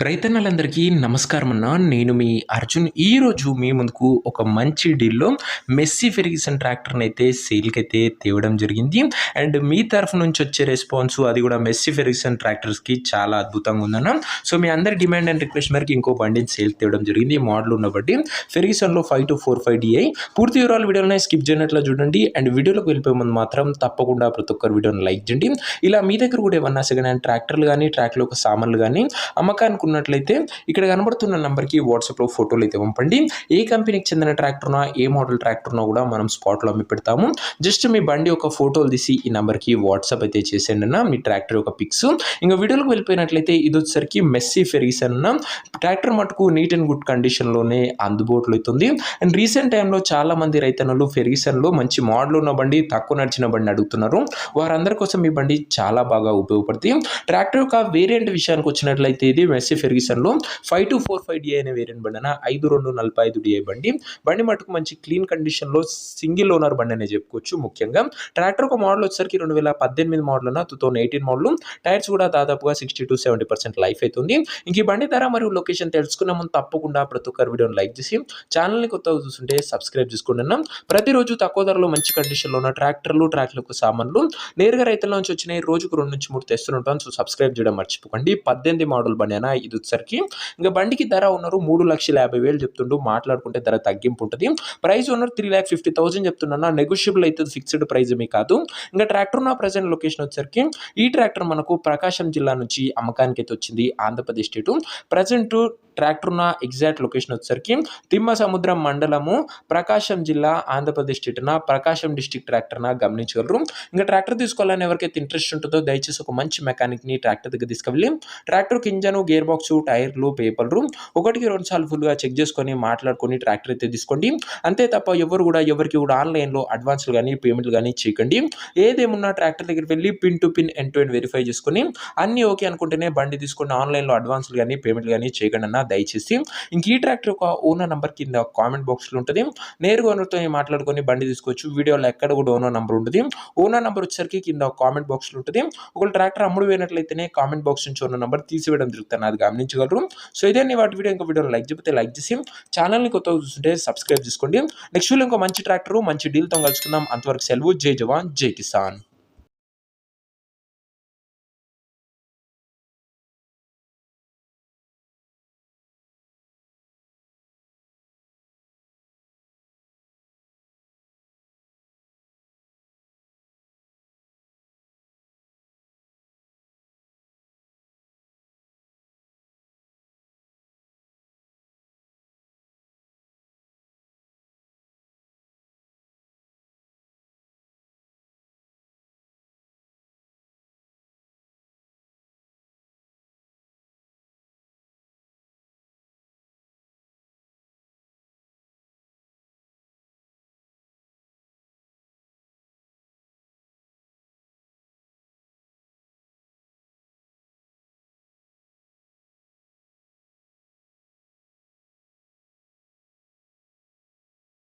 రైతన్నలందరికీ నమస్కారం అన్న. నేను మీ అర్జున్. ఈరోజు మీ ముందుకు ఒక మంచి డీల్‌లో మెస్సీ ఫెర్గ్యూసన్ ట్రాక్టర్‌ని అయితే సేల్‌కైతే తేవడం జరిగింది. అండ్ మీ తరఫు నుంచి వచ్చే రెస్పాన్స్ అది కూడా మెస్సీ ఫెర్గ్యూసన్ ట్రాక్టర్స్‌కి చాలా అద్భుతంగా ఉందన్న. సో మీ అందరి డిమాండ్ అండ్ రిక్వెస్ట్ మేరకు ఇంకో బండిని సేల్‌కి తేవడం జరిగింది. ఈ మోడల్ ఉన్న బండి ఫెర్గ్యూసన్‌లో 5245 DI. పూర్తి వివరాలు వీడియోలోనే స్కిప్ చేయనట్లు చూడండి. అండ్ వీడియోలోకి వెళ్ళిపోయే ముందు మాత్రం తప్పకుండా ప్రతి ఒక్కరు వీడియోని లైక్ చేయండి. ఇలా మీ దగ్గర కూడా ఏమన్నా సెకండ్ హ్యాండ్ ట్రాక్టర్లు కానీ ట్రాక్‌లో ఒక సామాన్లు కానీ అమ్మకానికి ఉన్నట్లయితే ఇక్కడ కనబడుతున్న నంబర్కి వాట్సాప్లో ఫోటోలు అయితే పంపండి. ఏ కంపెనీకి చెందిన ట్రాక్టర్నా ఏ మోడల్ ట్రాక్టర్నో కూడా మనం స్పాట్లో అమ్మి పెడతాము. జస్ట్ మీ బండి ఒక ఫోటోలు తీసి ఈ నెంబర్కి వాట్సాప్ అయితే చేసేయండి అన్న, మీ ట్రాక్టర్ యొక్క పిక్స్. ఇంకా వీడియోలోకి వెళ్ళిపోయినట్లయితే ఇది వచ్చేసరికి మెస్సీ ఫెర్గ్యూసన్ అన్న. ట్రాక్టర్ మటుకు నీట్ అండ్ గుడ్ కండిషన్లోనే అందుబాటులో అవుతుంది. అండ్ రీసెంట్ టైంలో చాలా మంది రైతన్నలు ఫెర్గ్యూసన్లో మంచి మోడల్ ఉన్న బండి తక్కువ నడిచిన బండి అడుగుతున్నారు. వారందరి కోసం ఈ బండి చాలా బాగా ఉపయోగపడుతుంది. ట్రాక్టర్ యొక్క వేరియంట్ విషయానికి వచ్చినట్లయితే ఇది మెస్సీ ఫెర్గ్యూసన్లో 5245 DI అనే వేరియంట్ బండి అన్న. 5245 DI బండి మటుకు మంచి క్లీన్ కండిషన్లో సింగిల్ ఓనర్ బండి అనే చెప్పుకోవచ్చు. ముఖ్యంగా ట్రాక్టర్ ఒక మోడల్ వచ్చేసరికి 2018 మోడల్ అన్న, 2018 మోడల్. టైర్స్ కూడా దాదాపుగా 60-70% లైఫ్ అవుతుంది. ఇంక ఈ బండి ధర మరియు లొకేషన్ తెలుసుకున్న ముందు తప్పకుండా ప్రతి ఒక్కరు వీడియోని లైక్ చేసి ఛానల్ని కొత్తగా చూస్తుంటే సబ్స్క్రైబ్ చేసుకోండి అన్న. ప్రతిరోజు తక్కువ ధరలో మంచి కండిషన్లో ఉన్న ట్రాక్టర్లు ట్రాక్టర్లకు సామాన్లు నేరుగా రైతుల నుంచి వచ్చినాయి. రోజుకు 2-3 తెస్తుంటాం. సో సబ్స్క్రైబ్ చేయడం మర్చిపోకండి. 18 మోడల్ బండి అన్న ఇది వచ్చేసరికి. ఇంకా బండికి ధర ఉన్నారు 3,50,000 చెప్తుండు. మాట్లాడుకుంటే ధర తగ్గింపు ఉంటుంది. ప్రైస్ ఉన్నారు 3,50,000 చెప్తున్నా. నెగోషియబుల్ అయితే ఫిక్స్డ్ ప్రైజ్ ఏమీ కాదు. ఇంకా ట్రాక్టర్ ఉన్న ప్రజెంట్ లొకేషన్ వచ్చేసరికి ఈ ట్రాక్టర్ మనకు ప్రకాశం జిల్లా నుంచి అమ్మకానికి అయితే వచ్చింది, ఆంధ్రప్రదేశ్ స్టేటు. ప్రజెంట్ ట్రాక్టర్ ఉన్న ఎగ్జాక్ట్ లొకేషన్ వచ్చేసరికి తిమ్మసముద్రం మండలము, ప్రకాశం జిల్లా, ఆంధ్రప్రదేశ్ స్టేట్ అన్న. ప్రకాశం డిస్టిక్ ట్రాక్టర్ గమనించగలరు. ఇంకా ట్రాక్టర్ తీసుకోవాలని ఎవరికైతే ఇంట్రెస్ట్ ఉంటుందో దయచేసి ఒక మంచి మెకానిక్ని ట్రాక్టర్ దగ్గర తీసుకెళ్ళి ట్రాక్టర్కి ఇంజను, గేర్ బాక్స్, టైర్లు, పేపర్లు 1-2 సార్లు ఫుల్గా చెక్ చేసుకొని మాట్లాడుకొని ట్రాక్టర్ అయితే తీసుకోండి. అంతే తప్ప ఎవరికి కూడా ఆన్లైన్లో అడ్వాన్స్లు కానీ పేమెంట్లు కానీ చేయకండి. ఏదేమున్నా ట్రాక్టర్ దగ్గరికి వెళ్ళి pin to pin end to end verify చేసుకొని అన్నీ ఓకే అనుకుంటేనే బండి తీసుకోండి. ఆన్లైన్లో అడ్వాన్స్లు కానీ పేమెంట్లు కానీ చేయకండి అన్న దయచేసి. ఇంక ఈ ట్రాక్టర్ ఒక ఓనర్ నెంబర్ కింద కామెంట్ బాక్స్లో ఉంటుంది. నేరుగా ఓనర్తో మాట్లాడుకొని బండి తీసుకోవచ్చు. వీడియోలో ఎక్కడ కూడా ఓనర్ నెంబర్ ఉంటుంది. ఓనర్ నెంబర్ వచ్చేసరికి కింద కామెంట్ బాక్స్లో ఉంటుంది. ఒకవేళ ట్రాక్టర్ అమ్ముడు పోయినట్లయితేనే కామెంట్ బాక్స్ నుంచి ఓనర్ నెంబర్ తీసివేయడం జరుగుతుంది, అది గమనించగలరు. సో ఇదే వాటి వీడియో. ఇంకా వీడియోని లైక్ చెప్తే లైక్ చేసి ఛానల్ని కొత్తగా చూస్తుంటే సబ్స్క్రైబ్ చేసుకోండి. నెక్స్ట్ వీడియో ఇంకో మంచి ట్రాక్టర్ మంచి డీల్తో కలుసుకుందాం. అంతవరకు సెలవు. జై జవాన్ జై కిసాన్.